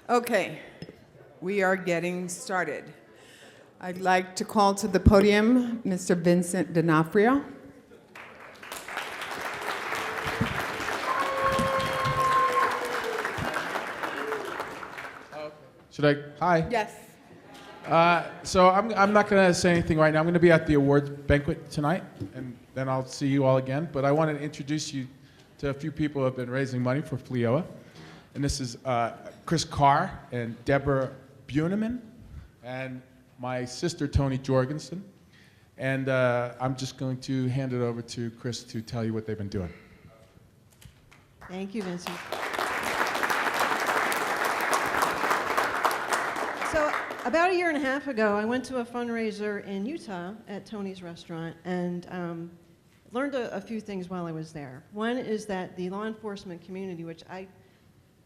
Okay, we are getting started. I'd like to call to the podium Mr. Vincent D'Onofrio. Should I? Hi. Yes. So I'm not going to say anything right now. I'm going to be at the awards banquet tonight, and then I'll see you all again. But I wanted to introduce you to a few people who have been raising money for FLEOA. And this is Chris Carr and Deborah Buneman, and my sister Tony Jorgensen. And I'm just going to hand it over to Chris to tell you what they've been doing. Thank you, Vincent. So about a year and a half ago, I went to a fundraiser in Utah at Tony's restaurant and learned a few things while I was there. One is that the law enforcement community, which I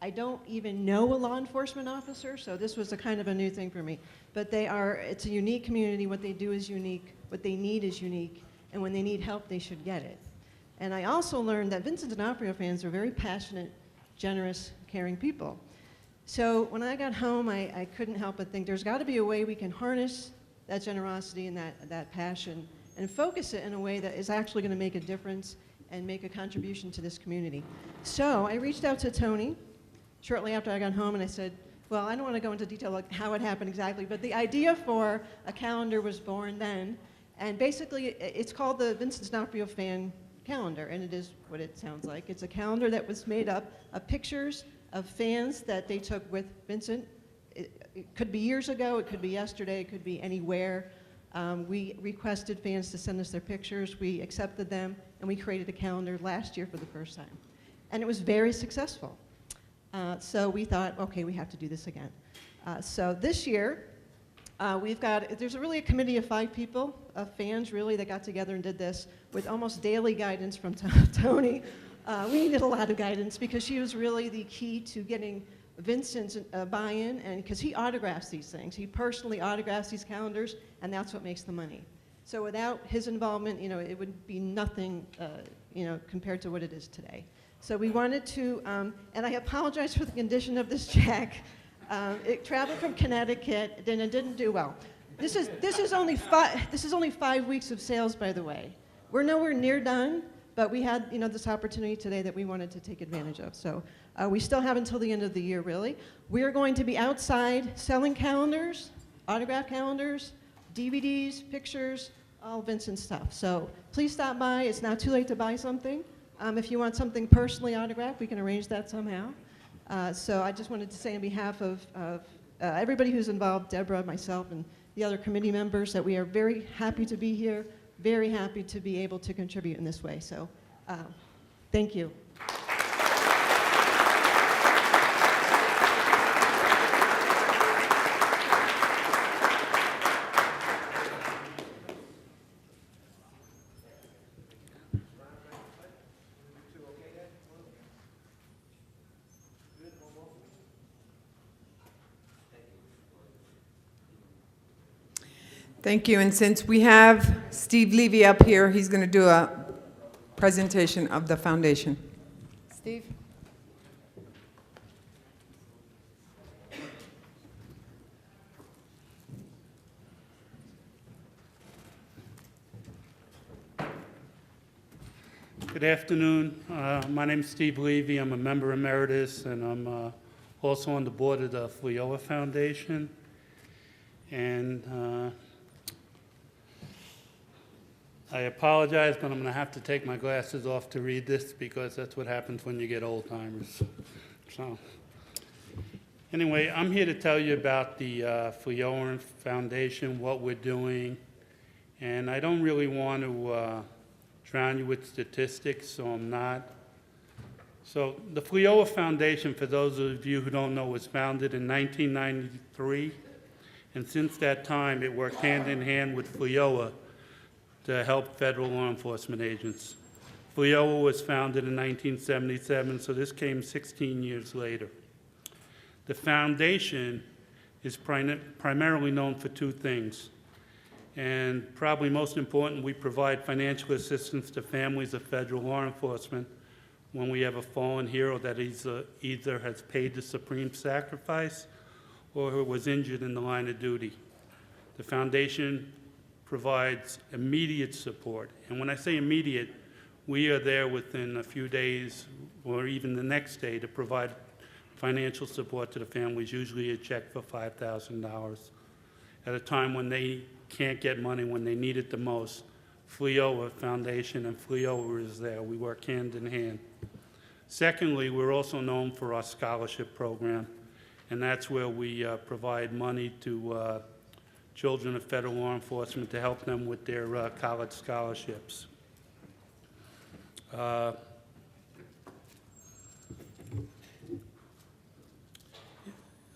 don't even know a law enforcement officer, so this was a kind of a new thing for me. But it's a unique community. What they do is unique. What they need is unique. And when they need help, they should get it. And I also learned that Vincent D'Onofrio fans are very passionate, generous, caring people. So when I got home, I couldn't help but think there's got to be a way we can harness that generosity and that passion and focus it in a way that is actually going to make a difference and make a contribution to this community. So I reached out to Tony shortly after I got home, and I said, well, I don't want to go into detail like how it happened exactly, but the idea for a calendar was born then, and basically it's called the Vincent D'Onofrio Fan Calendar, and it is what it sounds like. It's a calendar that was made up of pictures of fans that they took with Vincent. It could be years ago, it could be yesterday, it could be anywhere. We requested fans to send us their pictures, we accepted them, and we created a calendar last year for the first time. And it was very successful. So we thought, okay, we have to do this again. So this year, there's really a committee of 5 people, of fans really, that got together and did this with almost daily guidance from Tony. We needed a lot of guidance because she was really the key to getting Vincent's buy-in, and because he autographs these things. He personally autographs these calendars, and that's what makes the money. So without his involvement, it would be nothing, compared to what it is today. So we wanted to, and I apologize for the condition of this check. It traveled from Connecticut, and it didn't do well. This is only 5 weeks of sales, by the way. We're nowhere near done, but we had this opportunity today that we wanted to take advantage of. So we still have until the end of the year, really. We are going to be outside selling calendars, autograph calendars, DVDs, pictures, all Vincent stuff. So please stop by. It's not too late to buy something. If you want something personally autographed, we can arrange that somehow. So I just wanted to say on behalf of everybody who's involved, Deborah, myself, and the other committee members, that we are very happy to be here, very happy to be able to contribute in this way. So thank you. Thank you. And since we have Steve Levy up here, he's going to do a presentation of the foundation. Steve? Good afternoon. My name is Steve Levy. I'm a member emeritus, and I'm also on the board of the FLEOA Foundation. And I apologize, but I'm going to have to take my glasses off to read this because that's what happens when you get old-timers. So, anyway, I'm here to tell you about the FLEOA Foundation, what we're doing, and I don't really want to drown you with statistics, so I'm not. So the FLEOA Foundation, for those of you who don't know, was founded in 1993, and since that time, it worked hand in hand with FLEOA to help federal law enforcement agents. FLEOA was founded in 1977, so this came 16 years later. The foundation is primarily known for 2 things. And probably most important, we provide financial assistance to families of federal law enforcement when we have a fallen hero that either has paid the supreme sacrifice or who was injured in the line of duty. The foundation provides immediate support. And when I say immediate, we are there within a few days or even the next day to provide financial support to the families, usually a check for $5,000. At a time when they can't get money, when they need it the most, FLEOA Foundation and FLEOA is there. We work hand in hand. Secondly, we're also known for our scholarship program, and that's where we provide money to children of federal law enforcement to help them with their college scholarships.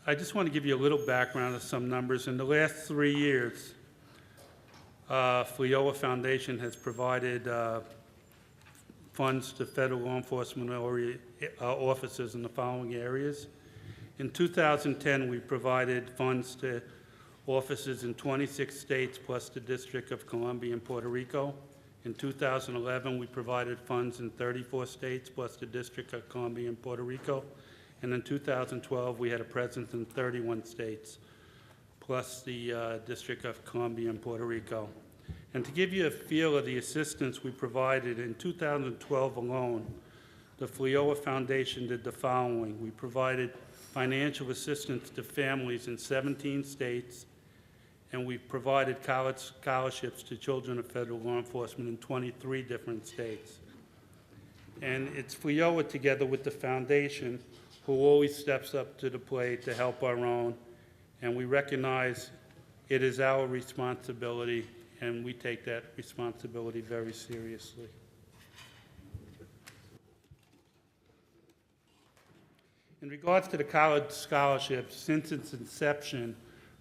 I just want to give you a little background of some numbers. In the last 3 years, FLEOA Foundation has provided funds to federal law enforcement officers in the following areas. In 2010, we provided funds to officers in 26 states plus the District of Columbia and Puerto Rico. In 2011, we provided funds in 34 states plus the District of Columbia and Puerto Rico. And in 2012, we had a presence in 31 states plus the District of Columbia and Puerto Rico. And to give you a feel of the assistance we provided, in 2012 alone, the FLEOA Foundation did the following. We provided financial assistance to families in 17 states, and we provided college scholarships to children of federal law enforcement in 23 different states. And it's FLEOA together with the foundation who always steps up to the plate to help our own, and we recognize it is our responsibility, and we take that responsibility very seriously. In regards to the college scholarships, since its inception,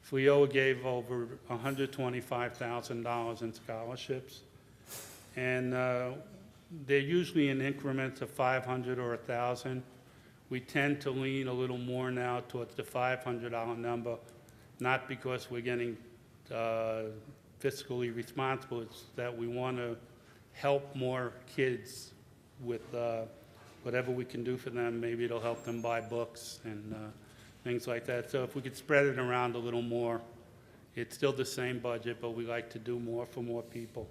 FLEOA gave over $125,000 in scholarships, and they're usually in increments of 500 or 1,000. We tend to lean a little more now towards the $500 number, not because we're getting fiscally responsible, it's that we want to help more kids with whatever we can do for them. Maybe it'll help them buy books and things like that. So if we could spread it around a little more, it's still the same budget, but we like to do more for more people.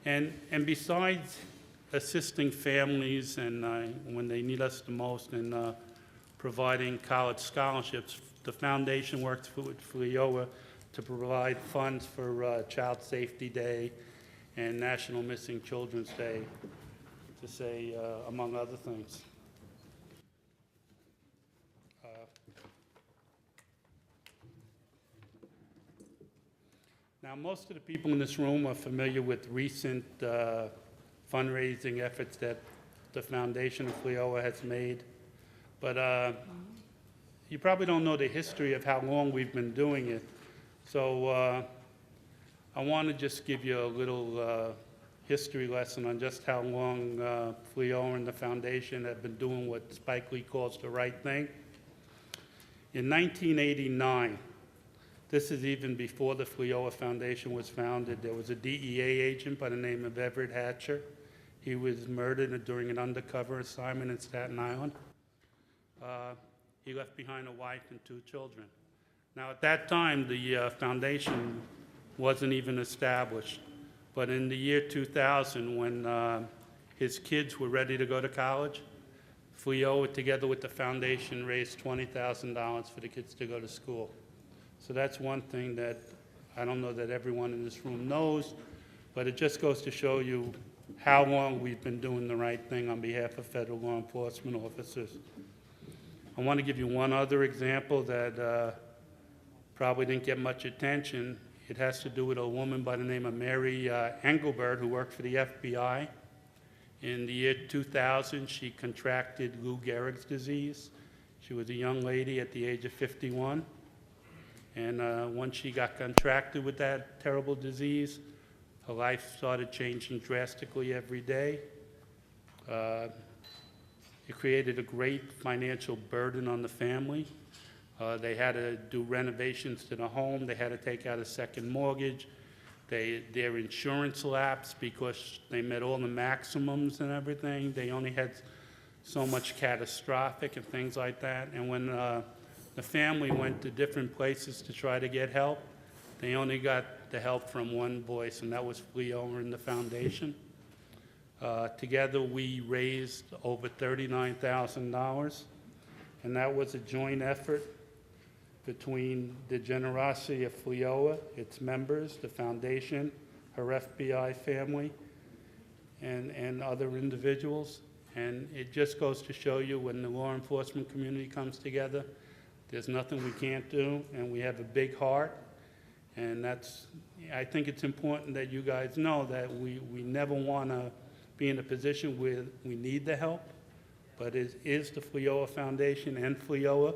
And besides assisting families and when they need us the most in providing college scholarships, the foundation works with FLEOA to provide funds for Child Safety Day and National Missing Children's Day, to say, among other things. Now, most of the people in this room are familiar with recent fundraising efforts that the foundation of FLEOA has made, but you probably don't know the history of how long we've been doing it. So I want to just give you a little history lesson on just how long FLEOA and the foundation have been doing what Spike Lee calls the right thing. In 1989, this is even before the FLEOA Foundation was founded, there was a DEA agent by the name of Everett Hatcher. He was murdered during an undercover assignment in Staten Island. He left behind a wife and 2 children. Now, at that time, the foundation wasn't even established. But in the year 2000, when his kids were ready to go to college, FLEOA, together with the foundation, raised $20,000 for the kids to go to school. So that's one thing that I don't know that everyone in this room knows, but it just goes to show you how long we've been doing the right thing on behalf of federal law enforcement officers. I want to give you one other example that probably didn't get much attention. It has to do with a woman by the name of Mary Engelbert, who worked for the FBI. In the year 2000, she contracted Lou Gehrig's disease. She was a young lady at the age of 51. And once she got contracted with that terrible disease, her life started changing drastically every day. It created a great financial burden on the family. They had to do renovations to the home. They had to take out a second mortgage. Their insurance lapsed because they met all the maximums and everything. They only had so much catastrophic and things like that. And when the family went to different places to try to get help, they only got the help from one voice, and that was FLEOA and the foundation. Together, we raised over $39,000, and that was a joint effort between the generosity of FLEOA, its members, the foundation, her FBI family, and other individuals. And it just goes to show you when the law enforcement community comes together, there's nothing we can't do, and we have a big heart. And I think it's important that you guys know that we never want to be in a position where we need the help, but it is the FLEOA Foundation and FLEOA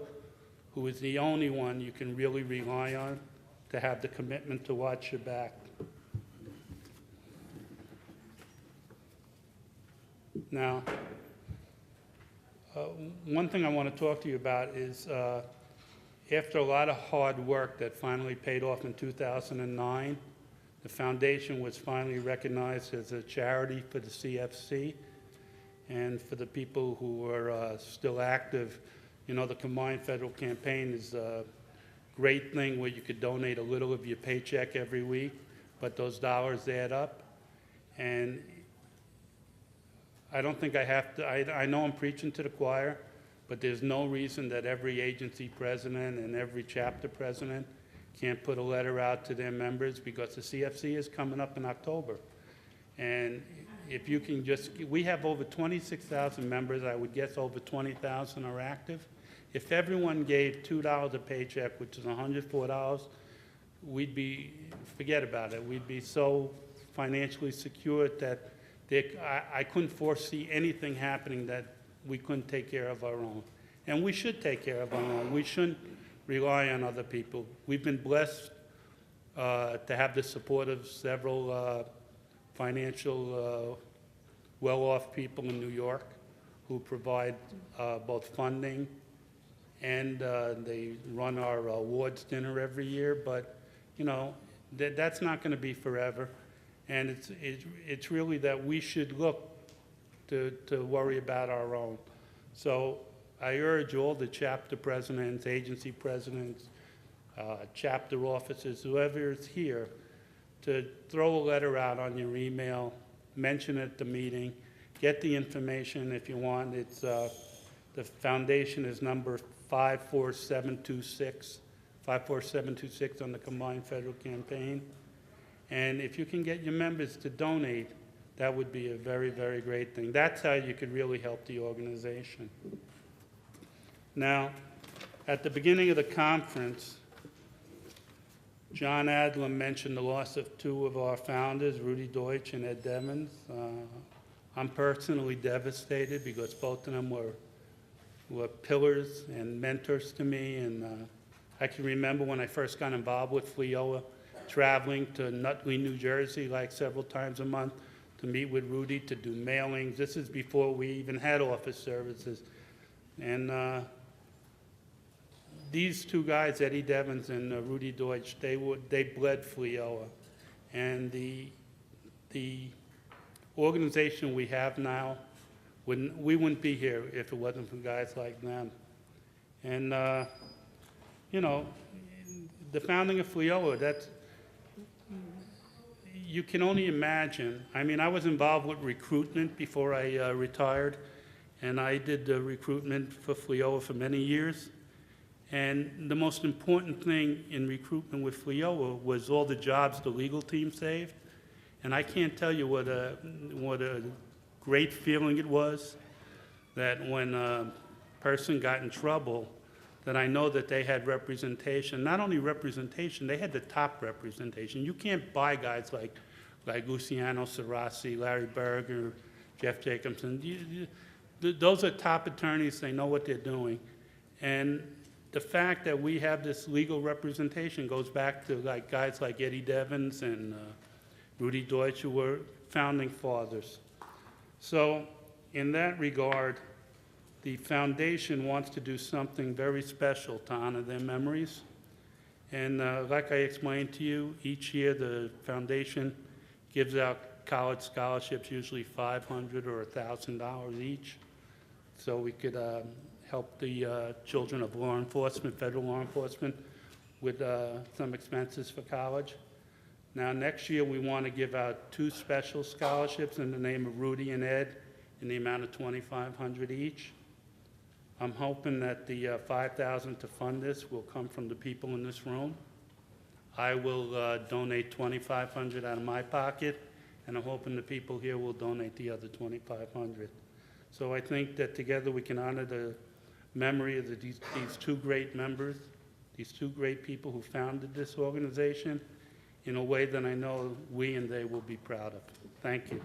who is the only one you can really rely on to have the commitment to watch your back. Now, one thing I want to talk to you about is after a lot of hard work that finally paid off in 2009, the foundation was finally recognized as a charity for the CFC. And for the people who are still active, you know, the Combined Federal Campaign is a great thing where you could donate a little of your paycheck every week, but those dollars add up. And I don't think I have to, I know I'm preaching to the choir, but there's no reason that every agency president and every chapter president can't put a letter out to their members, because the CFC is coming up in October. And if you can just, we have over 26,000 members. I would guess over 20,000 are active. If everyone gave $2 a paycheck, which is $104, we'd be, forget about it. We'd be so financially secure that I couldn't foresee anything happening that we couldn't take care of our own. And we should take care of our own. We shouldn't rely on other people. We've been blessed to have the support of several financial well-off people in New York who provide both funding and they run our awards dinner every year. But, you know, that's not going to be forever. And it's really that we should look to worry about our own. So I urge all the chapter presidents, agency presidents, chapter officers, whoever is here, to throw a letter out on your email, mention it at the meeting, get the information if you want. It's the foundation is number 54726, 54726 on the Combined Federal Campaign. And if you can get your members to donate, that would be a very, very great thing. That's how you could really help the organization. Now, at the beginning of the conference, John Adler mentioned the loss of two of our founders, Rudy Deutsch and Ed Devins. I'm personally devastated because both of them were pillars and mentors to me. And I can remember when I first got involved with FLEOA, traveling to Nutley, New Jersey, like several times a month to meet with Rudy, to do mailings. This is before we even had office services. And these two guys, Eddie Devins and Rudy Deutsch, they bled FLEOA. And the organization we have now, we wouldn't be here if it wasn't for guys like them. And, you know, the founding of FLEOA, you can only imagine. I mean, I was involved with recruitment before I retired, and I did the recruitment for FLEOA for many years. And the most important thing in recruitment with FLEOA was all the jobs the legal team saved. And I can't tell you what a great feeling it was that when a person got in trouble, that I know that they had representation. Not only representation, they had the top representation. You can't buy guys like Luciano Sarasi, Larry Berger, Jeff Jacobson. Those are top attorneys. They know what they're doing. And the fact that we have this legal representation goes back to guys like Eddie Devins and Rudy Deutsch, who were founding fathers. So in that regard, the foundation wants to do something very special to honor their memories. And like I explained to you, each year the foundation gives out college scholarships, usually $500 or $1,000 each. so we could help the children of law enforcement, federal law enforcement, with some expenses for college. Now, next year, we want to give out 2 special scholarships in the name of Rudy and Ed in the amount of $2,500 each. I'm hoping that the $5,000 to fund this will come from the people in this room. I will donate $2,500 out of my pocket, and I'm hoping the people here will donate the other $2,500. So I think that together we can honor the memory of these 2 great members, these 2 great people who founded this organization, in a way that I know we and they will be proud of. Thank you.